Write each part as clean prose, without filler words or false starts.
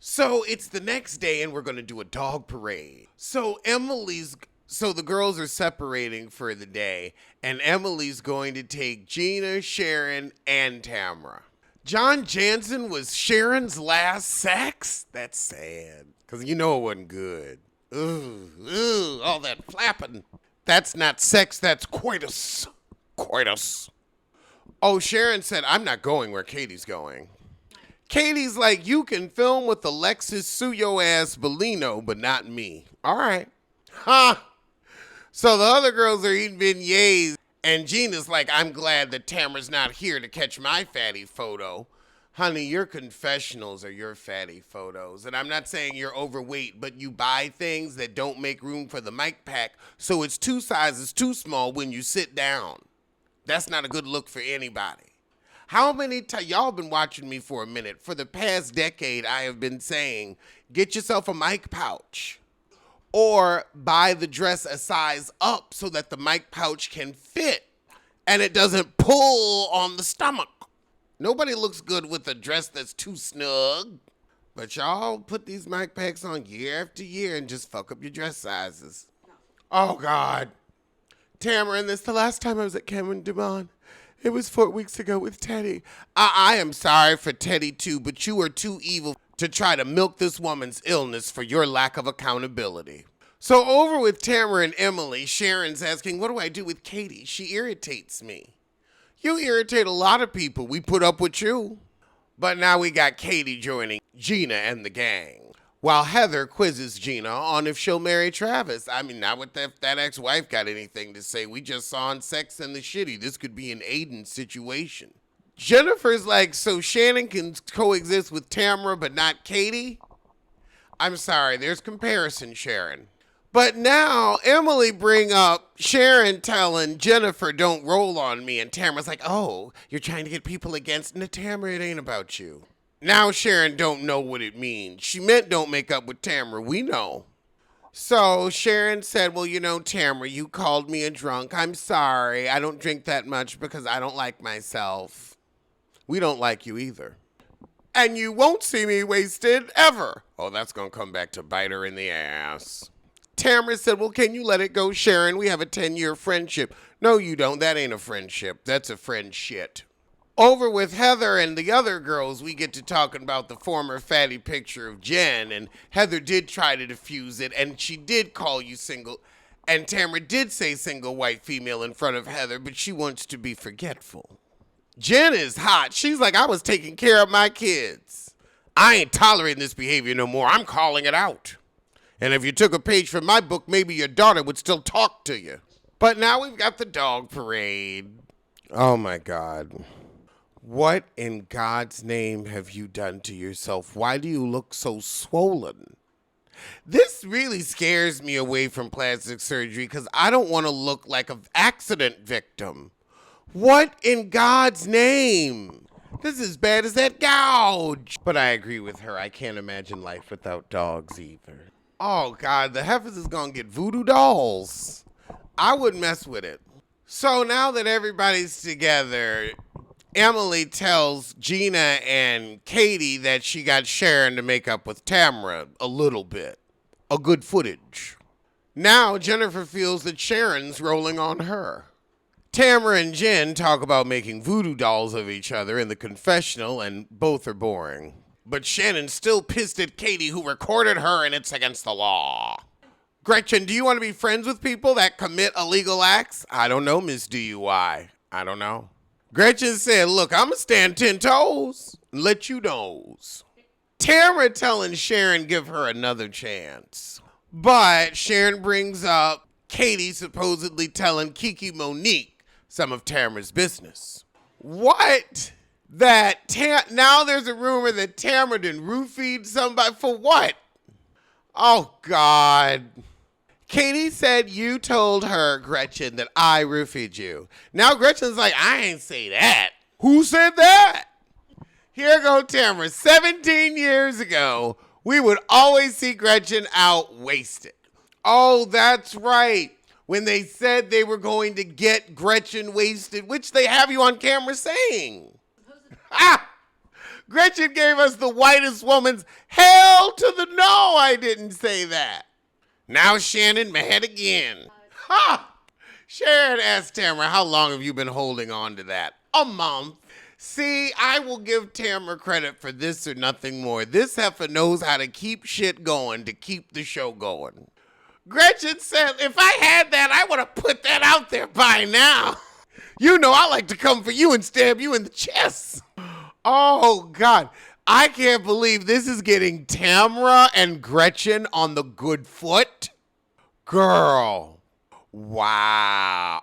So it's the next day and we're going to do a dog parade. So the girls are separating for the day and Emily's going to take Gina, Sharon, and Tamara. John Jansen was Sharon's last sex? That's sad. Because you know it wasn't good. Ooh, all that flapping. That's not sex, that's coitus. Coitus. Oh, Sharon said, I'm not going where Katie's going. Katie's like, you can film with Alexis Suyo ass Bellino, but not me. All right. Huh. So the other girls are eating beignets, and Gina's like, I'm glad that Tamara's not here to catch my fatty photo. Honey, your confessionals are your fatty photos. And I'm not saying you're overweight, but you buy things that don't make room for the mic pack, so it's 2 sizes too small when you sit down. That's not a good look for anybody. How many times, y'all been watching me for a minute. For the past decade, I have been saying, get yourself a mic pouch. Or buy the dress a size up so that the mic pouch can fit and it doesn't pull on the stomach. Nobody looks good with a dress that's too snug. But y'all put these mic packs on year after year and just fuck up your dress sizes. Oh, God. Tamara, and this the last time I was at Cameron Dumont. It was 4 weeks ago with Teddy. I am sorry for Teddy, too, but you are too evil to try to milk this woman's illness for your lack of accountability. So over with Tamara and Emily, Sharon's asking, what do I do with Katie? She irritates me. You irritate a lot of people. We put up with you. But now we got Katie joining Gina and the gang. While Heather quizzes Gina on if she'll marry Travis. I mean, not with if that ex-wife got anything to say. We just saw on Sex and the Shitty. This could be an Aiden situation. Jennifer's like, so Shannon can coexist with Tamara but not Katie? I'm sorry, there's comparison, Sharon. But now Emily bring up Sharon telling Jennifer don't roll on me, and Tamara's like, oh, you're trying to get people against me. Tamara, it ain't about you. Now Sharon don't know what it means. She meant don't make up with Tamara. We know. So Sharon said, well, you know, Tamara, you called me a drunk. I'm sorry. I don't drink that much because I don't like myself. We don't like you either. And you won't see me wasted ever. Oh, that's going to come back to bite her in the ass. Tamara said, well, can you let it go, Sharon? We have a 10-year friendship. No, you don't. That ain't a friendship. That's a friend shit. Over with Heather and the other girls, we get to talking about the former fatty picture of Jen, and Heather did try to defuse it, and she did call you single, and Tamara did say single white female in front of Heather, but she wants to be forgetful. Jen is hot. She's like, I was taking care of my kids. I ain't tolerating this behavior no more. I'm calling it out. And if you took a page from my book, maybe your daughter would still talk to you. But now we've got the dog parade. Oh, my God. What in God's name have you done to yourself? Why do you look so swollen? This really scares me away from plastic surgery because I don't want to look like an accident victim. What in God's name? This is as bad as that gouge. But I agree with her. I can't imagine life without dogs either. Oh, God, the heifers is going to get voodoo dolls. I wouldn't mess with it. So now that everybody's together, Emily tells Gina and Katie that she got Sharon to make up with Tamara a little bit. A good footage. Now Jennifer feels that Sharon's rolling on her. Tamara and Jen talk about making voodoo dolls of each other in the confessional, and both are boring. But Shannon's still pissed at Katie, who recorded her, and it's against the law. Gretchen, do you want to be friends with people that commit illegal acts? I don't know, Miss DUI. I don't know. Gretchen said, look, I'm going to stand 10 toes and let you knows. Tamara telling Sharon give her another chance. But Sharon brings up Katie supposedly telling Kiki Monique some of Tamara's business. What? Now there's a rumor that Tamara didn't roofie somebody for what? Oh, God. Katie said you told her, Gretchen, that I roofied you. Now Gretchen's like, I ain't say that. Who said that? Here go Tamara. 17 years ago, we would always see Gretchen out wasted. Oh, that's right. When they said they were going to get Gretchen wasted, which they have you on camera saying. Ah! Gretchen gave us the whitest woman's hell to the no. I didn't say that. Now Shannon mad again. Ha! Sharon asked Tamara, how long have you been holding on to that? A month. See, I will give Tamara credit for this or nothing more. This heifer knows how to keep shit going, to keep the show going. Gretchen said, if I had that, I would have put that out there by now. You know I like to come for you and stab you in the chest. Oh, God. I can't believe this is getting Tamara and Gretchen on the good foot. Girl. Wow.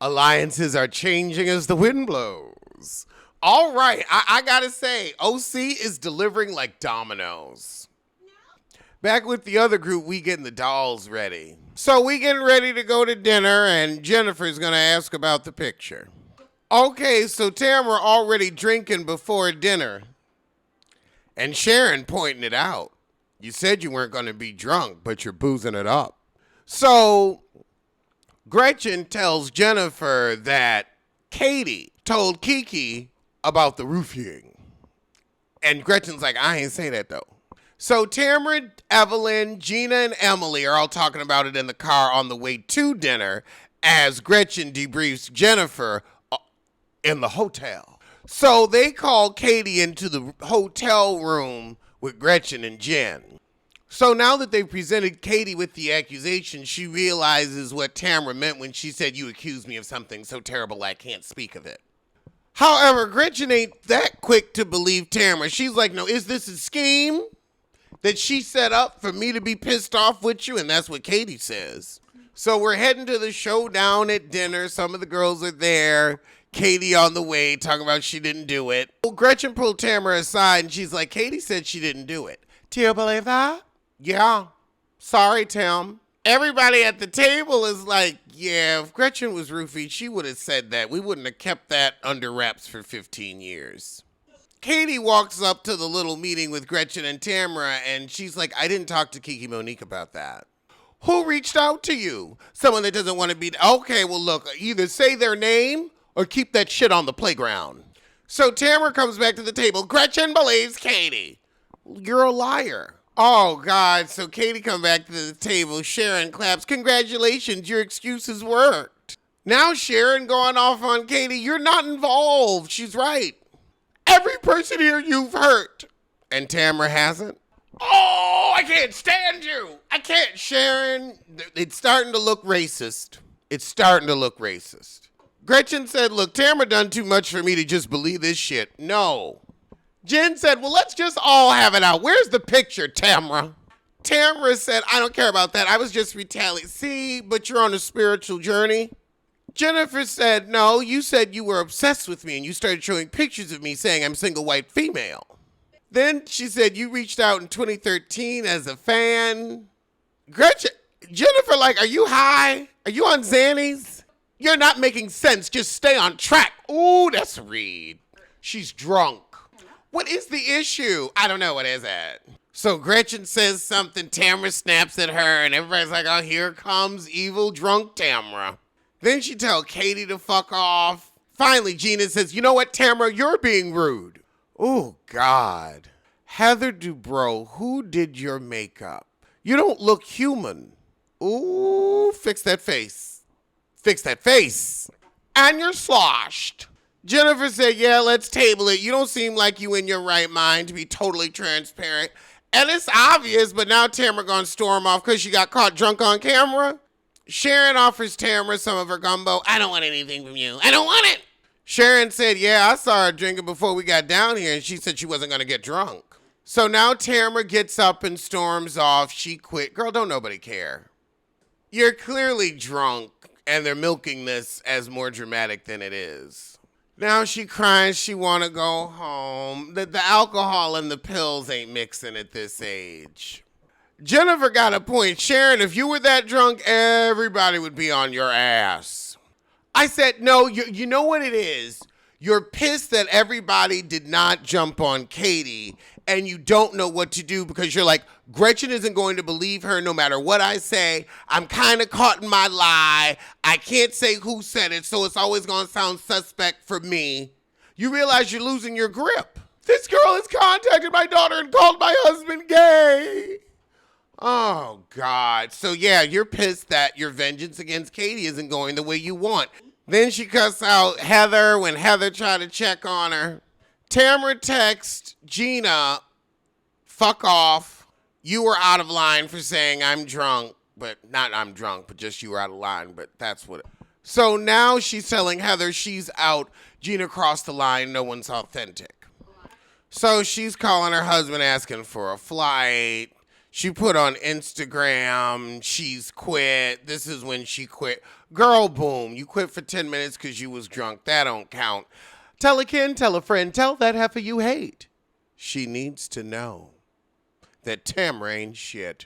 Alliances are changing as the wind blows. All right. I gotta say, OC is delivering like dominoes. Back with the other group, we getting the dolls ready. So we getting ready to go to dinner, and Jennifer's gonna ask about the picture. Okay, so Tamara already drinking before dinner. And Sharon pointing it out. You said you weren't gonna be drunk, but you're boozing it up. So Gretchen tells Jennifer that Katie told Kiki about the roofing. And Gretchen's like, I ain't say that though. So Tamara, Evelyn, Gina, and Emily are all talking about it in the car on the way to dinner as Gretchen debriefs Jennifer in the hotel. So they call Katie into the hotel room with Gretchen and Jen. So now that they've presented Katie with the accusation, she realizes what Tamara meant when she said, you accused me of something so terrible I can't speak of it. However, Gretchen ain't that quick to believe Tamara. She's like, no, is this a scheme that she set up for me to be pissed off with you? And that's what Katie says. So we're heading to the showdown at dinner. Some of the girls are there. Katie on the way, talking about she didn't do it. Well, Gretchen pulled Tamara aside, and she's like, Katie said she didn't do it. Do you believe that? Yeah. Sorry, Tim. Everybody at the table is like, yeah, if Gretchen was roofied, she would have said that. We wouldn't have kept that under wraps for 15 years. Katie walks up to the little meeting with Gretchen and Tamara, and she's like, I didn't talk to Kiki Monique about that. Who reached out to you? Someone that doesn't want to be... Okay, well, look, either say their name or keep that shit on the playground. So Tamara comes back to the table. Gretchen believes Katie. You're a liar. Oh, God. So Katie come back to the table. Sharon claps. Congratulations. Your excuses worked. Now Sharon going off on Katie. You're not involved. She's right. Every person here you've hurt. And Tamara hasn't. Oh, I can't stand you. I can't, Sharon. It's starting to look racist. It's starting to look racist. Gretchen said, look, Tamara done too much for me to just believe this shit. No. Jen said, well, let's just all have it out. Where's the picture, Tamara? Tamara said, I don't care about that. I was just retaliating. See, but you're on a spiritual journey. Jennifer said, no, you said you were obsessed with me and you started showing pictures of me saying I'm single white female. Then she said you reached out in 2013 as a fan. Jennifer, like, are you high? Are you on Xannies? You're not making sense. Just stay on track. Ooh, that's Reed. She's drunk. What is the issue? I don't know. What is it? So Gretchen says something. Tamara snaps at her, and everybody's like, oh, here comes evil drunk Tamara. Then she tells Katie to fuck off. Finally, Gina says, you know what, Tamara? You're being rude. Oh, God. Heather Dubrow, who did your makeup? You don't look human. Ooh, fix that face. Fix that face. And you're sloshed. Jennifer said, yeah, let's table it. You don't seem like you in your right mind, to be totally transparent. And it's obvious, but now Tamara gonna storm off because she got caught drunk on camera. Sharon offers Tamara some of her gumbo. I don't want anything from you. I don't want it. Sharon said, yeah, I saw her drinking before we got down here, and she said she wasn't gonna get drunk. So now Tamara gets up and storms off. She quit. Girl, don't nobody care. You're clearly drunk, and they're milking this as more dramatic than it is. Now she cries she want to go home. The alcohol and the pills ain't mixing at this age. Jennifer got a point. Sharon, if you were that drunk, everybody would be on your ass. I said, no, you know what it is? You're pissed that everybody did not jump on Katie, and you don't know what to do because you're like, Gretchen isn't going to believe her no matter what I say. I'm kind of caught in my lie. I can't say who said it, so it's always going to sound suspect for me. You realize you're losing your grip. This girl has contacted my daughter and called my husband gay. Oh, God. So, yeah, you're pissed that your vengeance against Katie isn't going the way you want. Then she cussed out Heather when Heather tried to check on her. Tamara texts Gina, fuck off. You were out of line for saying I'm drunk. But not I'm drunk, but just you were out of line. But that's what. So now she's telling Heather she's out. Gina crossed the line. No one's authentic. So she's calling her husband asking for a flight. She put on Instagram, she's quit. This is when she quit. Girl, boom, you quit for 10 minutes because you was drunk. That don't count. Tell a kin, tell a friend, tell that heifer you hate. She needs to know that Tamara ain't shit.